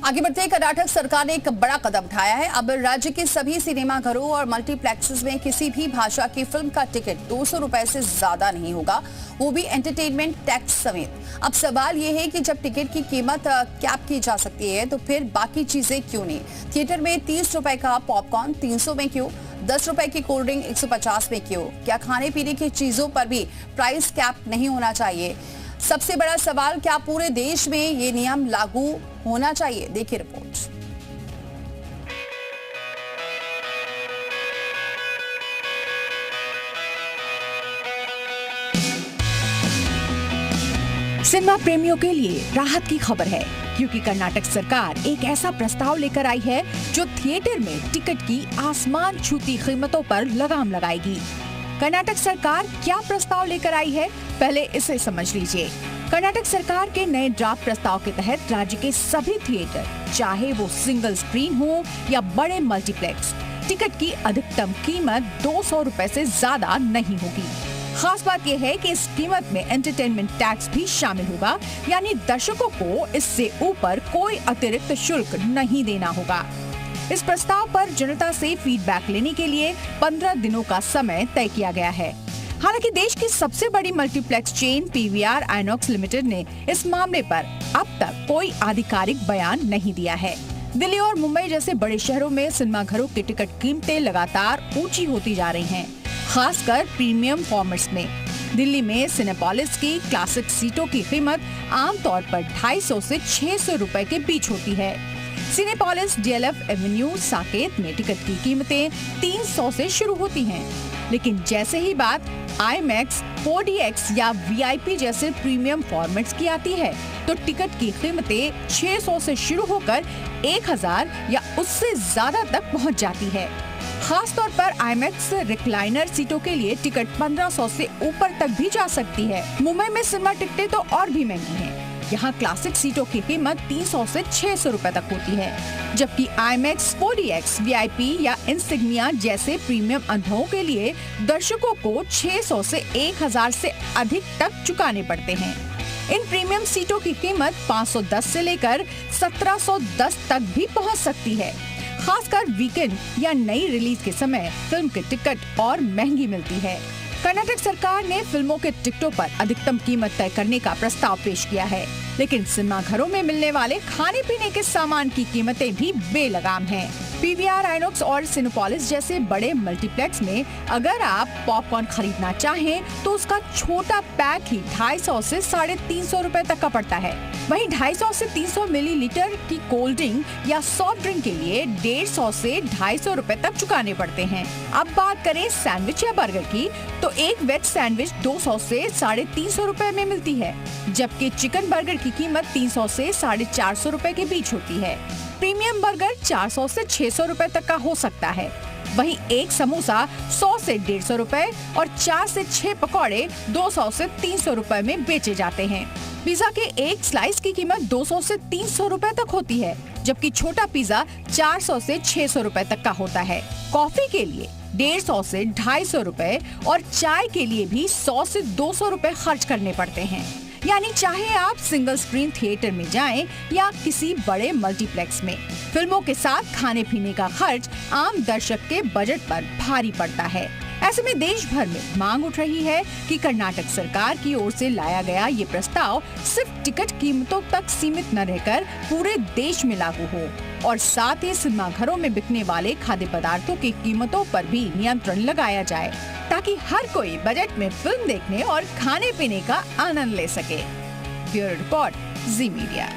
आगे बढ़ते कर्नाटक सरकार ने एक बड़ा कदम उठाया है। अब राज्य के सभी सिनेमाघरों और मल्टीप्लेक्सेस में किसी भी भाषा की फिल्म का टिकट 200 रुपए से ज्यादा नहीं होगा, वो भी एंटरटेनमेंट टैक्स समेत। अब सवाल ये है कि जब टिकट की कीमत कैप की जा सकती है तो फिर बाकी चीजें क्यों नहीं? थिएटर में 30 रुपए का पॉपकॉर्न 300 में क्यों? 10 रुपए की कोल्ड ड्रिंक 150 में क्यों? क्या खाने पीने की चीजों पर भी प्राइस कैप नहीं होना चाहिए? सबसे बड़ा सवाल, क्या पूरे देश में ये नियम लागू होना चाहिए? देखिए रिपोर्ट। सिनेमा प्रेमियों के लिए राहत की खबर है, क्योंकि कर्नाटक सरकार एक ऐसा प्रस्ताव लेकर आई है जो थिएटर में टिकट की आसमान छूती कीमतों पर लगाम लगाएगी। कर्नाटक सरकार क्या प्रस्ताव लेकर आई है, पहले इसे समझ लीजिए। कर्नाटक सरकार के नए ड्राफ्ट प्रस्ताव के तहत राज्य के सभी थिएटर, चाहे वो सिंगल स्क्रीन हो या बड़े मल्टीप्लेक्स, टिकट की अधिकतम कीमत 200 रुपए से ज्यादा नहीं होगी। खास बात यह है कि इस कीमत में एंटरटेनमेंट टैक्स भी शामिल होगा, यानी दर्शकों को इससे ऊपर कोई अतिरिक्त शुल्क नहीं देना होगा। इस प्रस्ताव पर जनता से फीडबैक लेने के लिए 15 दिनों का समय तय किया गया है। हालांकि देश की सबसे बड़ी multiplex chain PVR INOX limited ने इस मामले पर अब तक कोई आधिकारिक बयान नहीं दिया है। दिल्ली और मुंबई जैसे बड़े शहरों में सिनेमाघरों की टिकट कीमतें लगातार ऊंची होती जा रही हैं, खासकर प्रीमियम फॉर्मेट्स में। दिल्ली में सिनेपोलिस की क्लासिक सीटों की कीमत आमतौर पर 250 से 600 रुपए के बीच होती है। सिनेपोलिस डीएलएफ एवेन्यू साकेत में टिकट की कीमतें 300 से शुरू होती हैं, लेकिन जैसे ही बात आईमैक्स, 4DX या वीआईपी जैसे प्रीमियम फॉर्मेट्स की आती है, तो टिकट की कीमतें 600 से शुरू होकर 1000 या उससे ज्यादा तक पहुंच जाती है। खास तौर पर आईमैक्स रिक्लाइनर सीटों के लिए टिकट 1500 से ऊपर तक भी जा सकती है। मुंबई में सिनेमा टिकटें तो और भी महंगी हैं। यहाँ क्लासिक सीटों की कीमत 300 से 600 रुपए तक होती है, जबकि आईमैक्स, 4DX, वीआईपी या इंसिग्निया जैसे प्रीमियम अनुभवों के लिए दर्शकों को 600 से 1000 से अधिक तक चुकाने पड़ते हैं। इन प्रीमियम सीटों की कीमत 510 से लेकर 1710 तक भी पहुँच सकती है। खासकर वीकेंड या नई रिलीज के समय फिल्म की टिकट और महंगी मिलती है। कर्नाटक सरकार ने फिल्मों के टिकटों पर अधिकतम कीमत तय करने का प्रस्ताव पेश किया है, लेकिन सिनेमाघरों में मिलने वाले खाने पीने के सामान की कीमतें भी बेलगाम हैं। पीवीआर आइनॉक्स और सिनेपोलिस जैसे बड़े मल्टीप्लेक्स में अगर आप पॉपकॉर्न खरीदना चाहें तो उसका छोटा पैक ही 250 से 350 रुपए तक का पड़ता है। वहीं 250 से 300 मिलीलीटर की कोल्ड ड्रिंक या सॉफ्ट ड्रिंक के लिए 150 से 250 रुपए तक चुकाने पड़ते हैं। अब बात करें सैंडविच या बर्गर की, तो एक वेज सैंडविच 200 से 350 रुपए में मिलती है, जबकि चिकन बर्गर की कीमत 300 से 450 रुपए के बीच होती है। प्रीमियम बर्गर 400 से 600 रुपए तक का हो सकता है। वहीं एक समोसा 100 से 150 रुपए और 4 से 6 पकौड़े 200 से 300 रुपए में बेचे जाते हैं। पिज्जा के एक स्लाइस की कीमत 200 से 300 रुपए तक होती है, जबकि छोटा पिज्जा 400 से 600 रुपए तक का होता है। कॉफी के लिए 150 से 250 रुपए और चाय के लिए भी 100 से 200 रुपए खर्च करने पड़ते हैं। यानी चाहे आप सिंगल स्क्रीन थिएटर में जाएं या किसी बड़े मल्टीप्लेक्स में, फिल्मों के साथ खाने पीने का खर्च आम दर्शक के बजट पर भारी पड़ता है। ऐसे में देश भर में मांग उठ रही है कि कर्नाटक सरकार की ओर से लाया गया ये प्रस्ताव सिर्फ टिकट कीमतों तक सीमित न रहकर पूरे देश में लागू हो, और साथ ही सिनेमाघरों में बिकने वाले खाद्य पदार्थों की कीमतों पर भी नियंत्रण लगाया जाए, ताकि हर कोई बजट में फिल्म देखने और खाने पीने का आनंद ले सके। ब्यूरो रिपोर्ट, जी मीडिया।